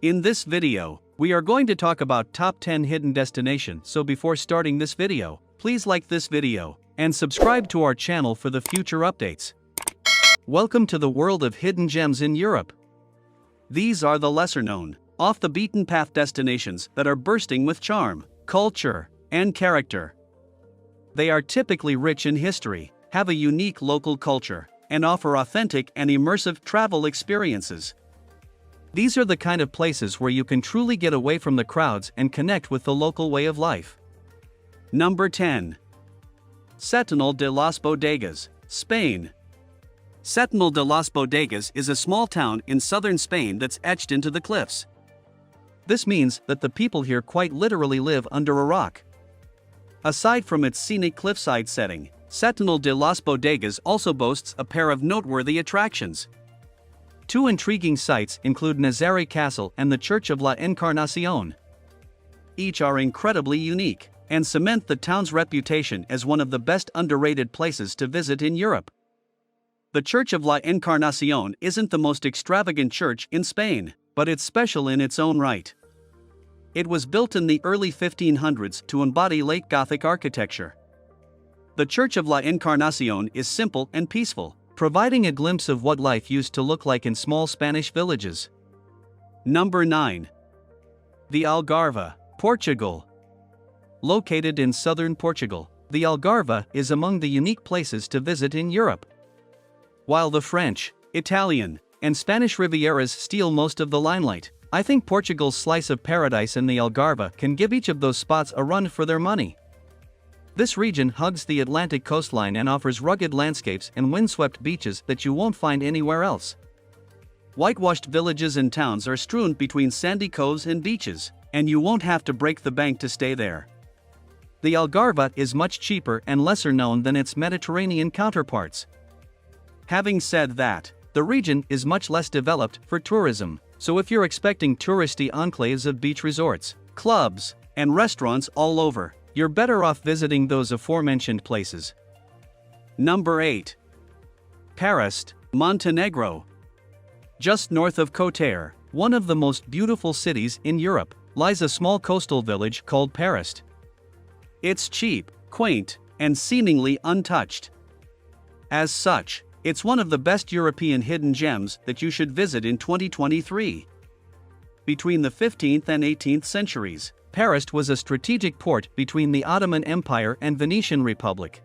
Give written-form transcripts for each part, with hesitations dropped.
In this video, we are going to talk about top 10 hidden destinations. So before starting this video, please like this video and subscribe to our channel for the future updates. Welcome to the world of hidden gems in Europe. These are the lesser known, off the beaten path destinations that are bursting with charm, culture, and character. They are typically rich in history, have a unique local culture, and offer authentic and immersive travel experiences. These are the kind of places where you can truly get away from the crowds and connect with the local way of life. Number 10. Setonal de las Bodegas, Spain. Setonal de las Bodegas is a small town in southern Spain that's etched into the cliffs. This means that the people here quite literally live under a rock. Aside from its scenic cliffside setting, Setonal de las Bodegas also boasts a pair of noteworthy attractions. Two intriguing sites include Nazare Castle and the Church of La Encarnacion. Each are incredibly unique and cement the town's reputation as one of the best underrated places to visit in Europe. The Church of La Encarnacion isn't the most extravagant church in Spain, but it's special in its own right. It was built in the early 1500s to embody late Gothic architecture. The Church of La Encarnacion is simple and peaceful, providing a glimpse of what life used to look like in small Spanish villages. Number 9. The Algarve, Portugal. Located in southern Portugal, the Algarve is among the unique places to visit in Europe. While the French, Italian, and Spanish Rivieras steal most of the limelight, I think Portugal's slice of paradise in the Algarve can give each of those spots a run for their money. This region hugs the Atlantic coastline and offers rugged landscapes and windswept beaches that you won't find anywhere else. Whitewashed villages and towns are strewn between sandy coves and beaches, and you won't have to break the bank to stay there. The Algarve is much cheaper and lesser known than its Mediterranean counterparts. Having said that, the region is much less developed for tourism, so if you're expecting touristy enclaves of beach resorts, clubs, and restaurants all over, you're better off visiting those aforementioned places. Number 8. Perast, Montenegro. Just north of Kotor, one of the most beautiful cities in Europe, lies a small coastal village called Perast. It's cheap, quaint, and seemingly untouched. As such, it's one of the best European hidden gems that you should visit in 2023. Between the 15th and 18th centuries, Perast was a strategic port between the Ottoman Empire and Venetian Republic.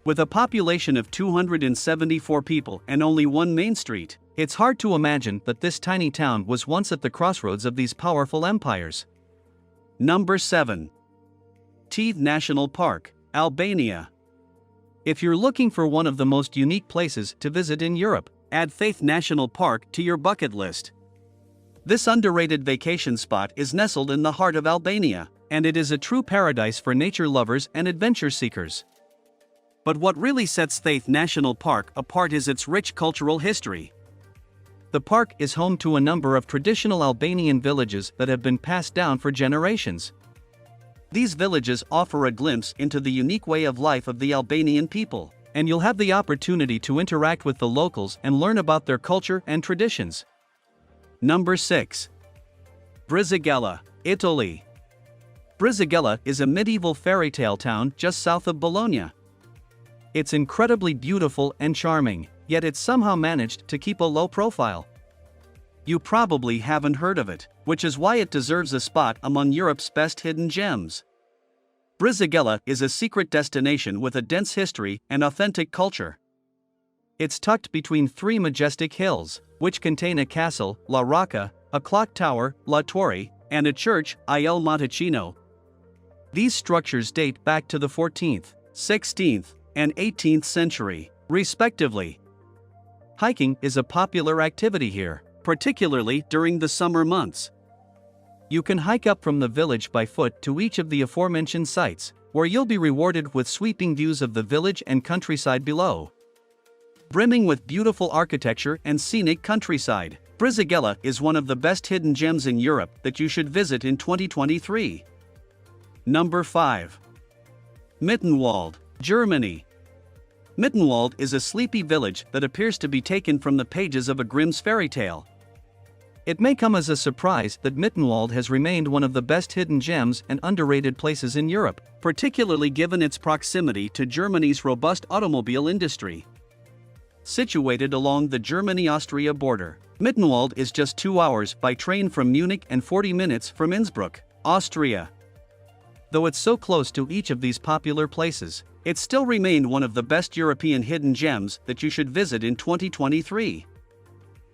With a population of 274 people and only one main street, it's hard to imagine that this tiny town was once at the crossroads of these powerful empires. Number 7. Teiv National Park, Albania. If you're looking for one of the most unique places to visit in Europe, add Teiv National Park to your bucket list. This underrated vacation spot is nestled in the heart of Albania, and it is a true paradise for nature lovers and adventure seekers. But what really sets Teiv National Park apart is its rich cultural history. The park is home to a number of traditional Albanian villages that have been passed down for generations. These villages offer a glimpse into the unique way of life of the Albanian people, and you'll have the opportunity to interact with the locals and learn about their culture and traditions. Number 6. Brisighella, Italy. Brisighella is a medieval fairy tale town just south of Bologna. It's incredibly beautiful and charming, yet it's somehow managed to keep a low profile. You probably haven't heard of it, which is why it deserves a spot among Europe's best hidden gems. Brisighella is a secret destination with a dense history and authentic culture. It's tucked between three majestic hills, which contain a castle, La Rocca, a clock tower, La Torre, and a church, Il Monticino. These structures date back to the 14th, 16th, and 18th century, respectively. Hiking is a popular activity here, particularly during the summer months. You can hike up from the village by foot to each of the aforementioned sites, where you'll be rewarded with sweeping views of the village and countryside below. Brimming with beautiful architecture and scenic countryside, Brisighella is one of the best hidden gems in Europe that you should visit in 2023. Number 5. Mittenwald, Germany. Mittenwald is a sleepy village that appears to be taken from the pages of a Grimm's fairy tale. It may come as a surprise that Mittenwald has remained one of the best hidden gems and underrated places in Europe, particularly given its proximity to Germany's robust automobile industry. Situated along the Germany-Austria border, Mittenwald is just 2 hours by train from Munich and 40 minutes from Innsbruck, Austria. Though it's so close to each of these popular places, it still remained one of the best European hidden gems that you should visit in 2023.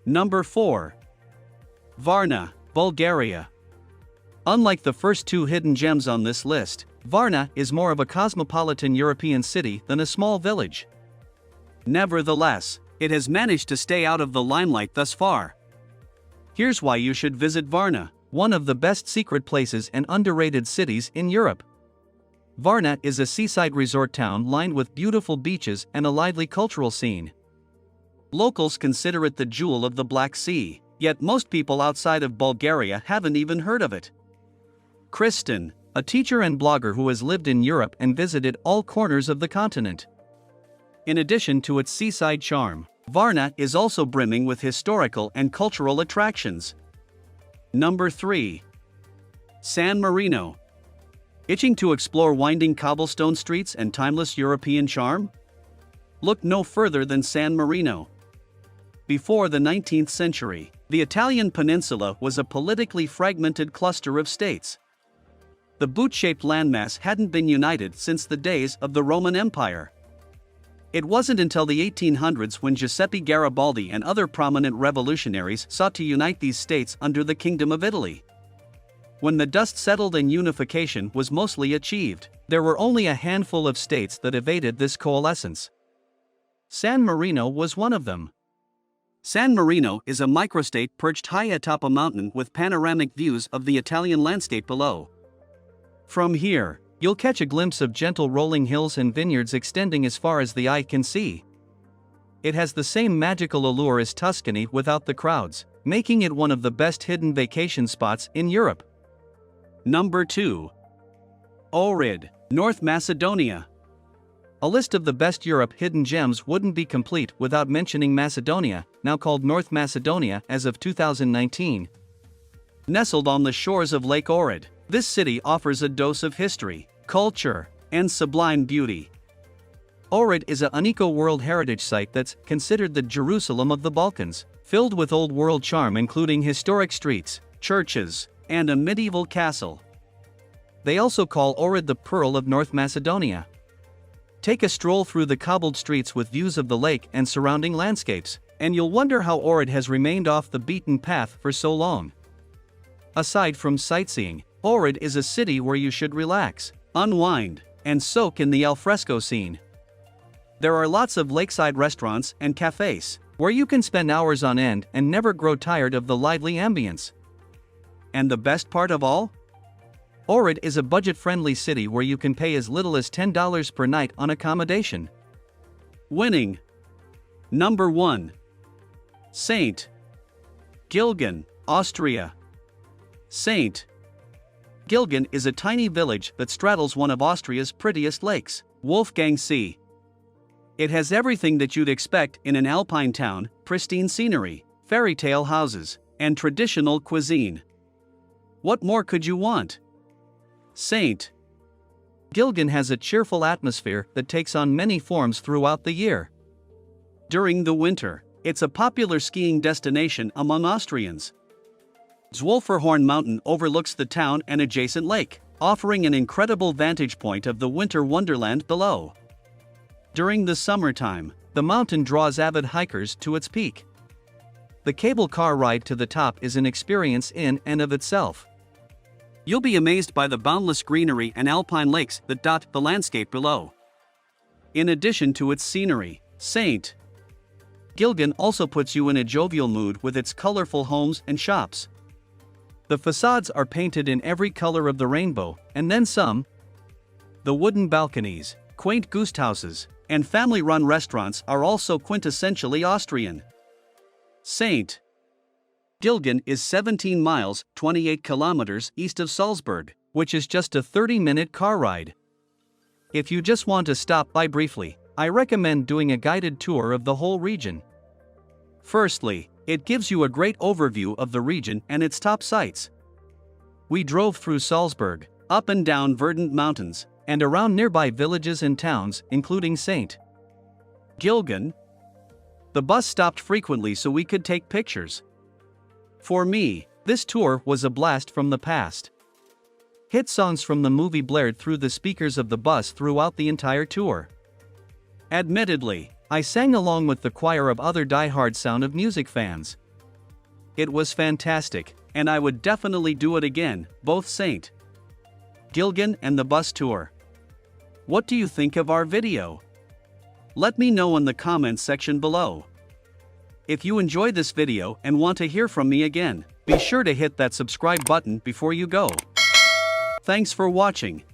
Number 4. Varna, Bulgaria. Unlike the first two hidden gems on this list, Varna is more of a cosmopolitan European city than a small village. Nevertheless, it has managed to stay out of the limelight thus far. Here's why you should visit Varna, one of the best secret places and underrated cities in Europe. Varna is a seaside resort town lined with beautiful beaches and a lively cultural scene. Locals consider it the jewel of the Black Sea, yet most people outside of Bulgaria haven't even heard of it. Kristen, a teacher and blogger who has lived in Europe and visited all corners of the continent. In addition to its seaside charm, Varna is also brimming with historical and cultural attractions. Number 3. San Marino. Itching to explore winding cobblestone streets and timeless European charm? Look no further than San Marino. Before the 19th century, the Italian peninsula was a politically fragmented cluster of states. The boot-shaped landmass hadn't been united since the days of the Roman Empire. It wasn't until the 1800s when Giuseppe Garibaldi and other prominent revolutionaries sought to unite these states under the Kingdom of Italy. When the dust settled and unification was mostly achieved, there were only a handful of states that evaded this coalescence. San Marino was one of them. San Marino is a microstate perched high atop a mountain with panoramic views of the Italian landscape below. From here, you'll catch a glimpse of gentle rolling hills and vineyards extending as far as the eye can see. It has the same magical allure as Tuscany without the crowds, making it one of the best hidden vacation spots in Europe. Number 2. Ohrid, North Macedonia. A list of the best Europe hidden gems wouldn't be complete without mentioning Macedonia, now called North Macedonia as of 2019. Nestled on the shores of Lake Ohrid, this city offers a dose of history, culture, and sublime beauty. Ohrid is a UNESCO World Heritage Site that's considered the Jerusalem of the Balkans, filled with old world charm including historic streets, churches, and a medieval castle. They also call Ohrid the Pearl of North Macedonia. Take a stroll through the cobbled streets with views of the lake and surrounding landscapes, and you'll wonder how Ohrid has remained off the beaten path for so long. Aside from sightseeing, Ohrid is a city where you should relax, unwind, and soak in the alfresco scene. There are lots of lakeside restaurants and cafes, where you can spend hours on end and never grow tired of the lively ambience. And the best part of all? Ohrid is a budget-friendly city where you can pay as little as $10 per night on accommodation. Winning. Number 1. St. Gilgen, Austria. St. Gilgen is a tiny village that straddles one of Austria's prettiest lakes, Wolfgang See. It has everything that you'd expect in an alpine town: pristine scenery, fairy tale houses, and traditional cuisine. What more could you want? St. Gilgen has a cheerful atmosphere that takes on many forms throughout the year. During the winter, it's a popular skiing destination among Austrians. Zwölferhorn Mountain overlooks the town and adjacent lake, offering an incredible vantage point of the winter wonderland below. During the summertime, the mountain draws avid hikers to its peak. The cable car ride to the top is an experience in and of itself. You'll be amazed by the boundless greenery and alpine lakes that dot the landscape below. In addition to its scenery, St. Gilgen also puts you in a jovial mood with its colorful homes and shops. The facades are painted in every color of the rainbow, and then some. The wooden balconies, quaint Kusthauses, and family-run restaurants are also quintessentially Austrian. St. Gilgen is 17 miles, 28 kilometers east of Salzburg, which is just a 30-minute car ride. If you just want to stop by briefly, I recommend doing a guided tour of the whole region. Firstly, It gives you a great overview of the region and its top sights. We drove through Salzburg, up and down verdant mountains, and around nearby villages and towns, including St. Gilgen. The bus stopped frequently so we could take pictures. For me, this tour was a blast from the past. Hit songs from the movie blared through the speakers of the bus throughout the entire tour. Admittedly, I sang along with the choir of other die-hard Sound of Music fans. It was fantastic, and I would definitely do it again, both St. Gilgen and the bus tour. What do you think of our video? Let me know in the comments section below. If you enjoyed this video and want to hear from me again, be sure to hit that subscribe button before you go. Thanks for watching.